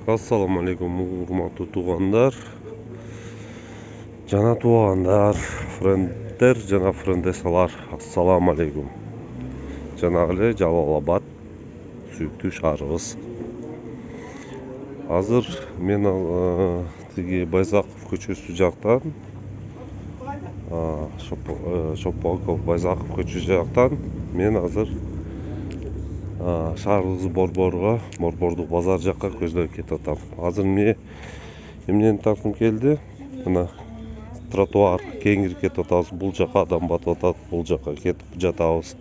Assalamu alaikum урматтуу туугандар жана туугандар, френдтер жана френдесалар. Ассаламу алейкум. Жанагы эле Жалал Абад сүйүктүү шаарыбыз. Азыр мен тиги Байзаков көчөсү жактан, Шопоков Байзаков көчөсү жактан мен азыр шаарыбыз Борбордук базар жакка көздөп кетип атам. Азыр эмнени тартым келди? Мына тротуар кеңирип кетип атабыз. Бул жака адам батып атат, бул жака кетип жатабыз.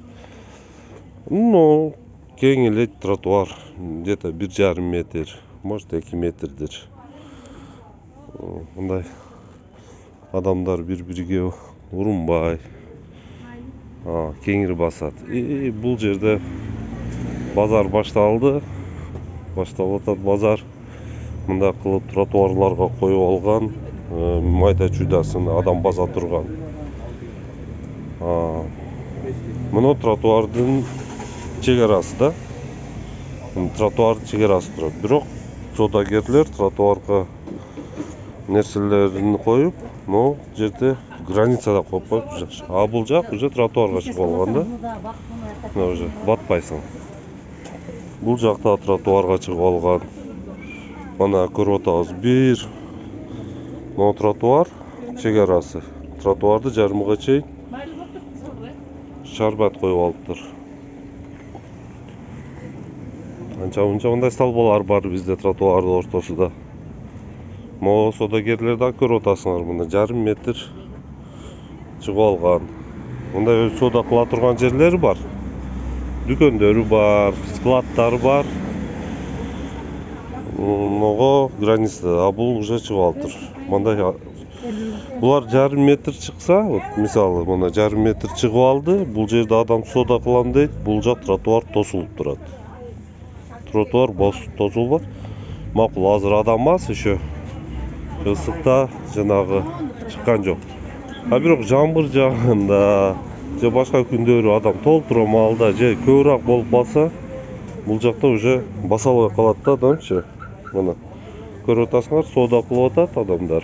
Кең эле тротуар, где-то 1,5 метр, может 2 метрдир. Мындай адамдар бири-бириге урунбай кеңири басат. Бул жерде базар башталып атат. Базар мындай кылып тротуарларга коюп алган, майда чуйдасын адам баса турган. Мына тротуардын чек арасы да. Тротуардын чек арасы турат. Бирок содагерлер тротуарга нерселерин коюп, но жерде границада коюп коюп, бул жак уже тротуарга чыгып алган да. Мына уже батпайсың. Бул жакта тротуарга чыгып алган. Мына көрүп атабыз. Бир но тротуар чек арасы. Тротуарды жарымга чейин шарбат коюп алыптыр. Анча-мынча мындай столбалар бар бизде тротуардын ортосунда. Могу содагерлер да көрүп атасыңар, мына 1,5 метр чыгып алган. Мындай соода кыла турган жерлери бар. Дүкөндөрү бар, складдары бар. Мого границада, бул уже чыгып алыптыр. Мындай булар 1,5 метр чыкса, мисалы, мына 1,5 метр чыгып алды, бул жерде адам соода кылам дейт, бул жак тротуар тосулуп турат. Тротуар тосулуп. Макул, азыр адам аз, еще ысыкта жанагы чыккан жок. Бирок жамбыр жаагында же башка күндөрү адам толтура маалда же көбүрөөк болуп калса, бул жакта уже баса албай калат да адамчы. Мына көрүп атасыңар, соода кылып атат адамдар.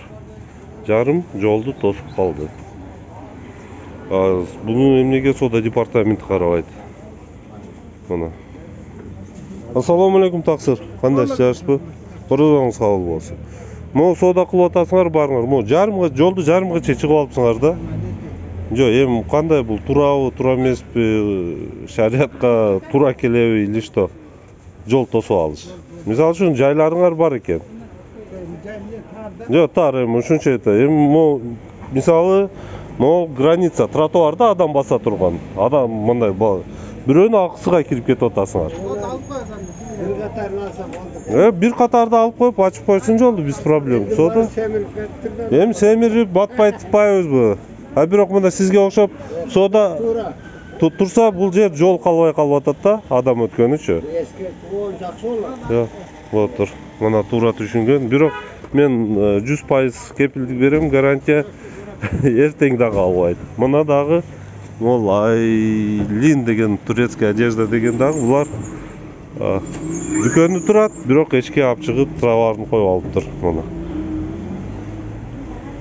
Жарым жолду тосуп калды. Буну эмнеге соода департаменти карабайт? Мына. Ассаламу алейкум, таксир. Кандайсыз, жашпы? Корозоңуз кабыл болсун. Могу соода кылып атасыңар, барыңар. Могу жолду жарымга чейин чыгып алыпсыңар да. Жо, эми кандай бул, туурабы, туура эмеспи, шариятка туура келеби или что? Жол тосуп алыш. Мисалы үчүн жайларыңар бар экен. Жо, тар эми ушунча эми мисалы, могу граница, тротуарда адам баса турган. Адам мындай бирөөнүн акысыга кирип кетип атасыңар. Бир катарды алып коюп, ачып койсун жолду, без проблем. Соода. Эми семирип батпай тытпайбызбы? Бирок мына сизге окшоп соода турса, бул жер жол калбай калып атат да, адам өткөнүчү. Отур. Мына туура түшүнгөн. Бирок мен 100% кепилдик берем, гарантия эртең да калбайт. Мына дагы могул Айлин деген турецкая одежда деген дагы булар дүкөнү турат, бирок эчке алып чыгып товарын коюп алыптыр. Мына.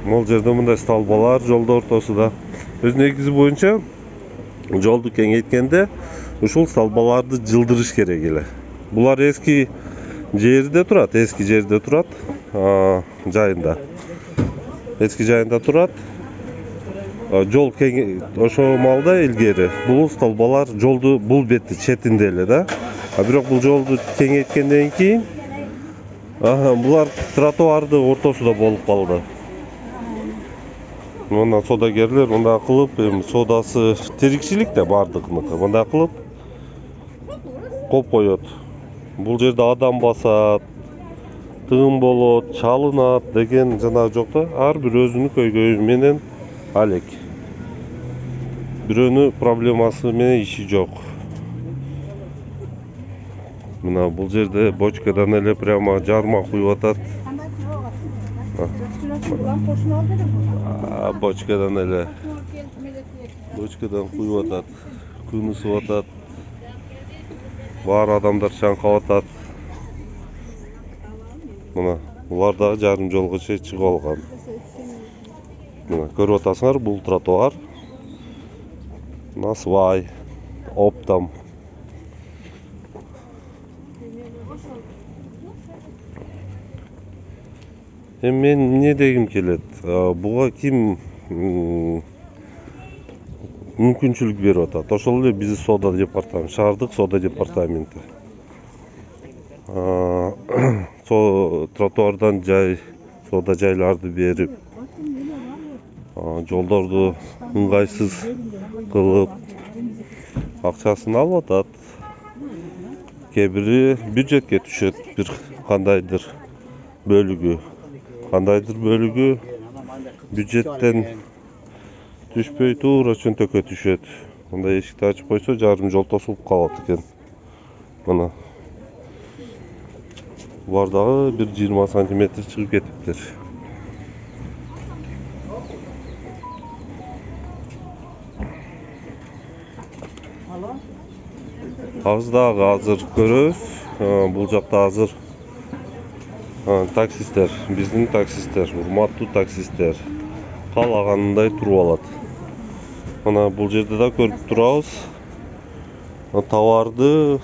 Могул жерде мындай столбалар жолдо ортосунда. Өз негизи боюнча жолду кеңейткенде ушул столбаларды жылдырыш керек эле. Булар эски жерде турат, жайында. Эски жайында турат. Жол ошол маалда илгери бул столбалар жолду бул бетти четинде эле да. Бирок бул жолду кеңейткенден кийин булар тротуардын ортосунда болуп калды. Мына содагерлер мындай кылып, эми соодасы тирикчилик да бардыгыныкы. Мындай кылып коюп коет. Бул жерде адам басат, тыгын болот, чалынат деген жанагы жок да. Ар бир өзүнүн көйгөйү менен алек. Бирөөнүн проблемасы менен иши жок. Мына бул жерде бочкадан эле прямо жарма куюп атат. Бочкадан эле. Бочкадан куюп атат. Күн ысып атат. Бар адамдар чаңкап атат. Мына булар да жарым жолго чейин чыгып алган. Мына көрүп атасыңар, бул тротуар. Насвай, Оптом. Мен эмне дегим келет? Буга ким мүмкүнчүлүк берип атат? Ошол эле биздин соода департаменти, шаардык соода департаменти. Тротуардан жай соода жайларды берип, жолдорду ыңгайсыз кылып акчасын алып атат. Кээ бири бюджетке түшөт, бир кандайдыр бөлүгү бюджеттен түшпөй туура чөнтөккө түшөт. Мындай эшикти ачып койсо жарым жол тосулуп калат экен. Мына булар дагы бир 20 сантиметр чыгып кетиптир. Азыр көрөбүз. Бул жакта азыр таксисттер, биздин таксисттер, урматтуу таксисттер каалагандай туруп алат. Мына бул жерде да көрүп турабыз. Товарды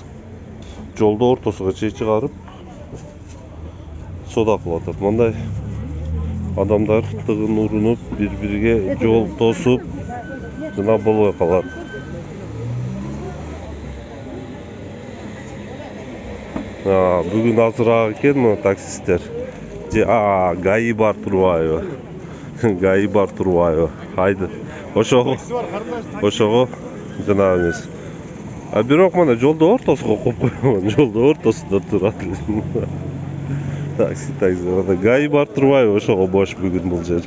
жолдо ортосуга чейин чыгарып соода кылып атат. Мындай адамдар тыгын урунуп, бири-бириге жол тосуп жана болбой калат. Бүгүн азыраак экен мына таксисттер. ГАИ бар турбайбы? ГАИ бар турбайбы? Хайды. Ошого жанагы эмес. Бирок мына жолдо ортосуга коюп койгон, жолдо ортосунда турат. Такси. ГАИ бар турбайбы? Ошого бош бүгүн бул жер.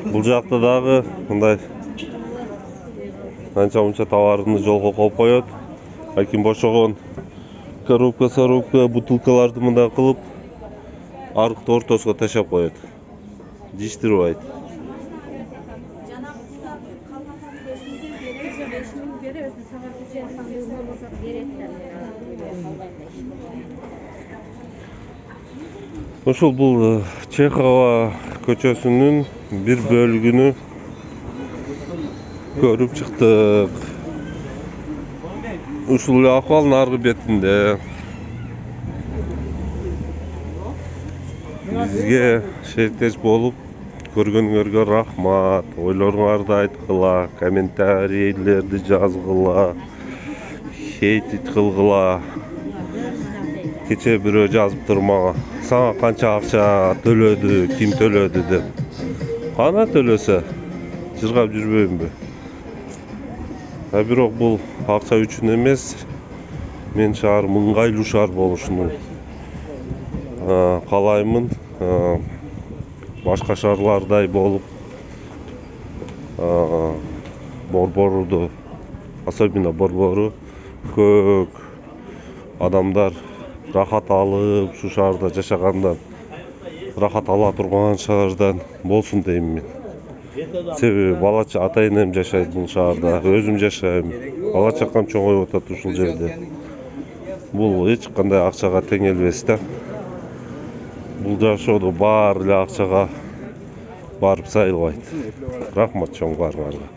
Бул жакта дагы мындай анча-мунча товарды жолго коюп коет. Ким бошогон коробка, бутылкаларды мындай кылып арыкты ортосуга ташап коет. Жиштирбайт. Ошол бул Чехова көчөсүнүн бир бөлүгүнү көрүп чыктык. Ушул эле акыбалдын аркы бетинде. Бизге шериктеш болуп көргөнүңөргө рахмат. Ойлоруңарды айткыла, комментарийлерди жазгыла, хейтит кылгыла. Кече бирөө жазыптыр мага. Сага канча акча төлөдү, ким төлөдү деп. Кана төлөсө, жыргап жүрбөймбү? Бирок бул акча үчүн эмес, мен шаарым ыңгайлуу шаар болушун каалаймын. Башка шаарлардай болуп, борборуду, особенно борбору көк адамдар рахат алып, ушу шаарда жашагандан рахат ала турган шаардан болсун дейм мен. Себеби балача ата-энем жашайт бул шаарда, өзүм жашайм. Бала чакам чоңоюп атат ушул жерде. Бул эч кандай акчага тең келбес да. Бул жашоодо баары эле акчага барып сайылбайт. Рахмат чоң баарыңарга.